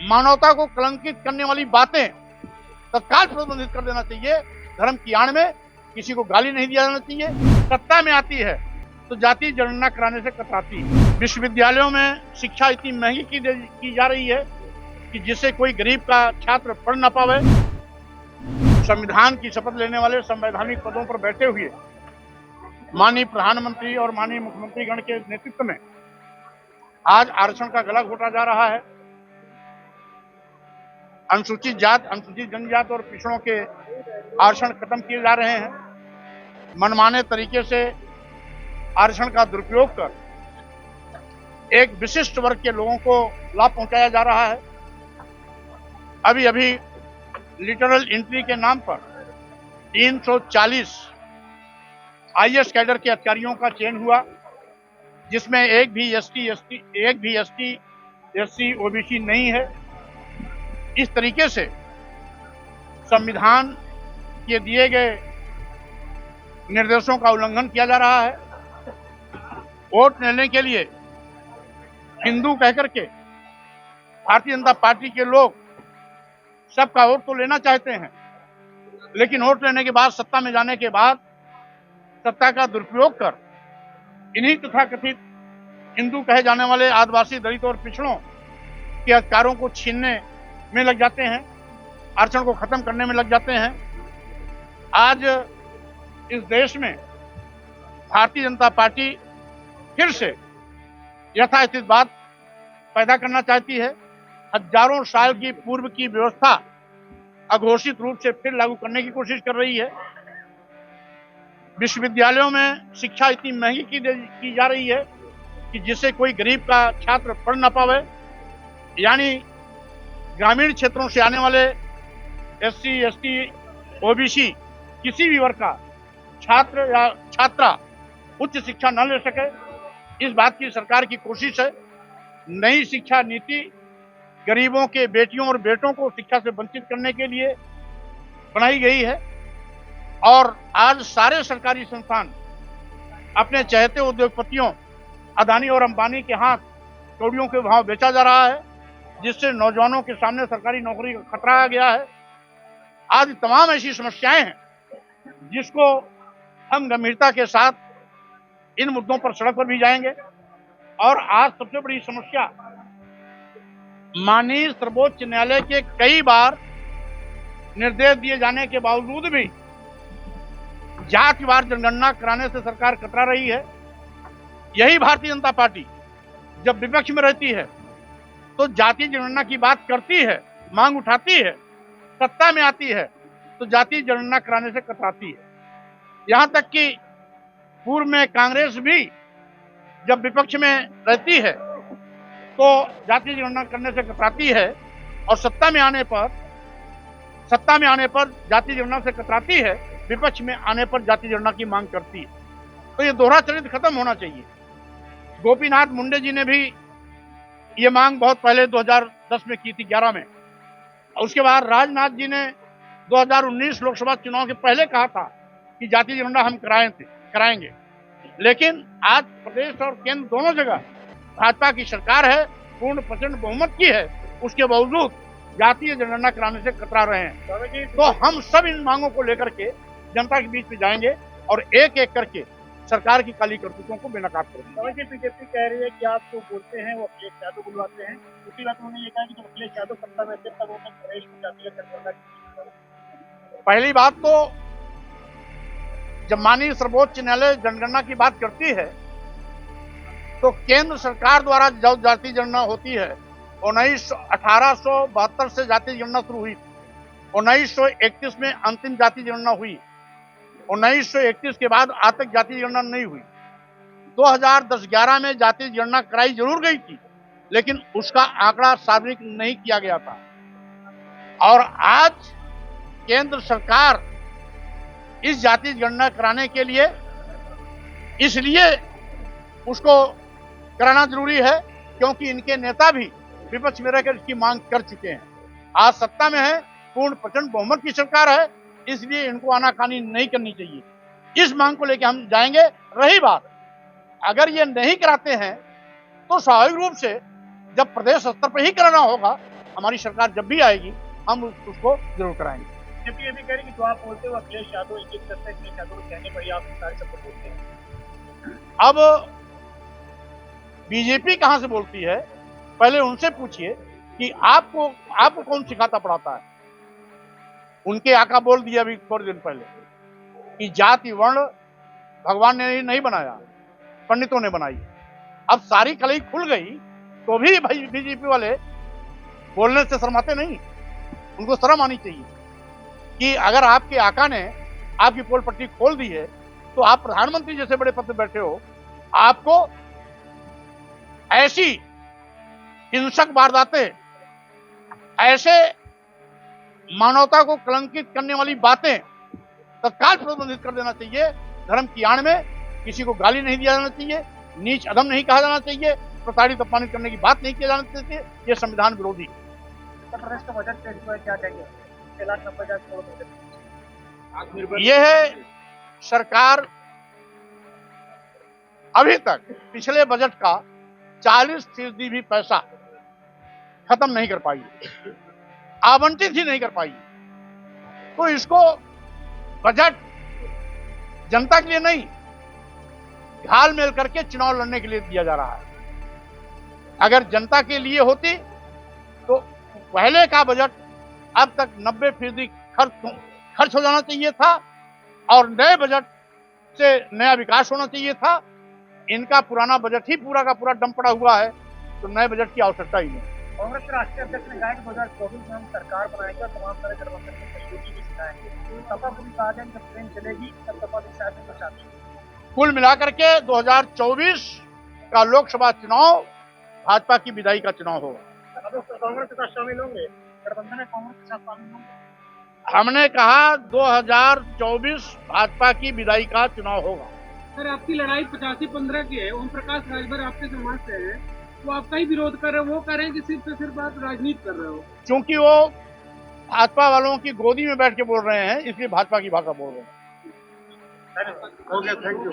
मानवता को कलंकित करने वाली बातें तत्काल प्रतिबंधित कर देना चाहिए। धर्म की आड़ में किसी को गाली नहीं दिया जाना चाहिए। सत्ता में आती है तो जाति जनगणना कराने से कतराती है। विश्वविद्यालयों में शिक्षा इतनी महंगी की जा रही है कि जिससे कोई गरीब का छात्र पढ़ ना पावे। संविधान की शपथ लेने वाले संवैधानिक पदों पर बैठे हुए माननीय प्रधानमंत्री और माननीय मुख्यमंत्री गण के नेतृत्व में आज आरक्षण का गला घोटा जा रहा है। अनुसूचित जात, अनुसूचित जनजात और पिछड़ों के आरक्षण खत्म किए जा रहे हैं। मनमाने तरीके से आरक्षण का दुरुपयोग कर एक विशिष्ट वर्ग के लोगों को लाभ पहुंचाया जा रहा है। अभी अभी लिटरल एंट्री के नाम पर 340 आईएएस कैडर के अधिकारियों का चयन हुआ, जिसमें एक भी एससी ओबीसी नहीं है। इस तरीके से संविधान के दिए गए निर्देशों का उल्लंघन किया जा रहा है। वोट लेने के लिए हिंदू कहकर के भारतीय जनता पार्टी के लोग सबका वोट तो लेना चाहते हैं, लेकिन वोट लेने के बाद, सत्ता में जाने के बाद, सत्ता का दुरुपयोग कर इन्हीं तथाकथित हिंदू कहे जाने वाले आदिवासी, दलित और पिछड़ों के अधिकारों को छीनने में लग जाते हैं, आरक्षण को खत्म करने में लग जाते हैं। आज इस देश में भारतीय जनता पार्टी फिर से यथास्थित बात पैदा करना चाहती है। हजारों साल की पूर्व की व्यवस्था अघोषित रूप से फिर लागू करने की कोशिश कर रही है। विश्वविद्यालयों में शिक्षा इतनी महंगी की जा रही है कि जिससे कोई गरीब का छात्र पढ़ ना पावे। यानी ग्रामीण क्षेत्रों से आने वाले एससी, एसटी, ओबीसी किसी भी वर्ग का छात्र या छात्रा उच्च शिक्षा न ले सके, इस बात की सरकार की कोशिश है। नई शिक्षा नीति गरीबों के बेटियों और बेटों को शिक्षा से वंचित करने के लिए बनाई गई है और आज सारे सरकारी संस्थान अपने चहेते उद्योगपतियों अदानी और अंबानी के हाथ कौड़ियों के भाव बेचा जा रहा है, जिससे नौजवानों के सामने सरकारी नौकरी का खतरा आ गया है। आज तमाम ऐसी समस्याएं हैं जिसको हम गंभीरता के साथ इन मुद्दों पर सड़क पर भी जाएंगे। और आज सबसे बड़ी समस्या, माननीय सर्वोच्च न्यायालय के कई बार निर्देश दिए जाने के बावजूद भी जातिवार जनगणना कराने से सरकार कतरा रही है। यही भारतीय जनता पार्टी जब विपक्ष में रहती है तो जाति जनगणना की बात करती है, मांग उठाती है, सत्ता में आती है तो जाति जनगणना कराने से कतराती है। यहां तक कि पूर्व में कांग्रेस भी जब विपक्ष में रहती है तो जाति जनगणना करने से कतराती है और सत्ता में आने पर जाति जनगणना से कतराती है, विपक्ष में आने पर जाति जनगणना की मांग करती है। तो ये दोहरा चरित्र खत्म होना चाहिए। गोपीनाथ मुंडे जी ने भी ये मांग बहुत पहले 2010 में की थी, 11 में। उसके बाद राजनाथ जी ने 2019 लोकसभा चुनाव के पहले कहा था कि जाति जनगणना हम कराएंगे। लेकिन आज प्रदेश और केंद्र दोनों जगह भाजपा की सरकार है, पूर्ण प्रचंड बहुमत की है, उसके बावजूद जातीय जनगणना कराने से कतरा रहे हैं। तो हम सब इन मांगों को लेकर के जनता के बीच में जाएंगे और एक एक करके सरकार की काली करतूतों को बेनकाब करेंगे। बीजेपी कह रही है कि आप जो बोलते हैं वो अखिलेश यादव बुलवाते हैं। दूसरी बात उन्होंने ये कहा कि जब अखिलेश यादव सत्ता में थे तब उन्होंने प्रदेश में जातीय जनगणना की। पहली बात तो जब माननीय सर्वोच्च न्यायालय जनगणना की बात करती है तो केंद्र सरकार द्वारा जब जाति जनगणना होती है 1872 से जाति जनगणना शुरू हुई। 1931 में अंतिम जाति जनगणना हुई। 1931 के बाद आज तक जाति जनगणना नहीं हुई। 2010-11 में जाति जनगणना कराई जरूर गई थी, लेकिन उसका आंकड़ा सार्वजनिक नहीं किया गया था। और आज केंद्र सरकार इस जाति जनगणना कराने के लिए इसलिए उसको कराना जरूरी है क्योंकि इनके नेता भी विपक्ष में रहकर इसकी मांग कर चुके हैं। आज सत्ता में है, पूर्ण प्रचंड बहुमत की सरकार है, इसलिए इनको आनाकानी नहीं करनी चाहिए। इस मांग को लेकर हम जाएंगे। रही बात, अगर ये नहीं कराते हैं तो स्वाभाविक रूप से जब प्रदेश स्तर पर ही कराना होगा हमारी सरकार जब भी आएगी हम उसको जरूर कराएंगे। जबकि ये भी कह रहे कि जो आप बोलते हो अखिलेश यादव एक एक करते हैं, अखिलेश यादव को कहने पर ही आप सारे शब्द बोलते हैं। अब बीजेपी कहां से बोलती है, पहले उनसे पूछिए कि आपको कौन सिखाता पढ़ाता है। उनके आका बोल दिया अभी थोड़े दिन पहले कि जाति वर्ण भगवान ने नहीं बनाया, पंडितों ने बनाई। अब सारी कलई खुल गई तो भी भाई बीजेपी वाले बोलने से शर्माते नहीं। उनको शर्म आनी चाहिए कि अगर आपके आका ने आपकी पोल पट्टी खोल दी है तो आप प्रधानमंत्री जैसे बड़े पद पे बैठे हो, आपको ऐसी हिंसक वारदातें, ऐसे मानवता को कलंकित करने वाली बातें तत्काल प्रतिबंधित कर देना चाहिए। धर्म की आड़ में किसी को गाली नहीं दिया जाना चाहिए, नीच अधम नहीं कहा जाना चाहिए, प्रताड़ित अपमानित करने की बात नहीं किया जाना चाहिए। यह संविधान विरोधी। उत्तर प्रदेश का बजट पेश हुआ है, क्या कहेंगे? 6,90,000 करोड़ बजट। यह है सरकार अभी तक पिछले बजट का 40% भी पैसा खत्म नहीं कर पाई, आवंटित ही नहीं कर पाई। तो इसको बजट जनता के लिए नहीं, घाल मेल करके चुनाव लड़ने के लिए दिया जा रहा है। अगर जनता के लिए होती तो पहले का बजट अब तक 90% खर्च हो जाना चाहिए था और नए बजट से नया विकास होना चाहिए था। इनका पुराना बजट ही पूरा का पूरा डंप पड़ा हुआ है, तो नए बजट की आवश्यकता ही नहीं। कांग्रेस के राष्ट्रीय अध्यक्ष ने कहा कि 2024 में हम सरकार बनाएंगे और तमाम तरह गठबंधन की सहयोगी भी सिखाएंगे। सपा को भी कहा गया कि जब ट्रेन चलेगी तब सपा भी शायद में चाहती है। कुल मिलाकर के 2024 का लोकसभा चुनाव भाजपा की विदाई का चुनाव होगा। अब कांग्रेस के साथ शामिल होंगे, गठबंधन में कांग्रेस के साथ शामिल होंगे। हमने कहा 2024 भाजपा की विदाई का चुनाव होगा। सर, आपकी लड़ाई 85-15 की है। ओम प्रकाश राजभर आपके समाज से है, वो आपका ही विरोध कर रहे हो। वो कह रहे हैं कि सिर्फ आप राजनीति कर रहे हो। क्योंकि वो भाजपा वालों की गोदी में बैठ के बोल रहे हैं, इसलिए भाजपा की भाषा बोल रहे हैं। हो गया, थैंक यू।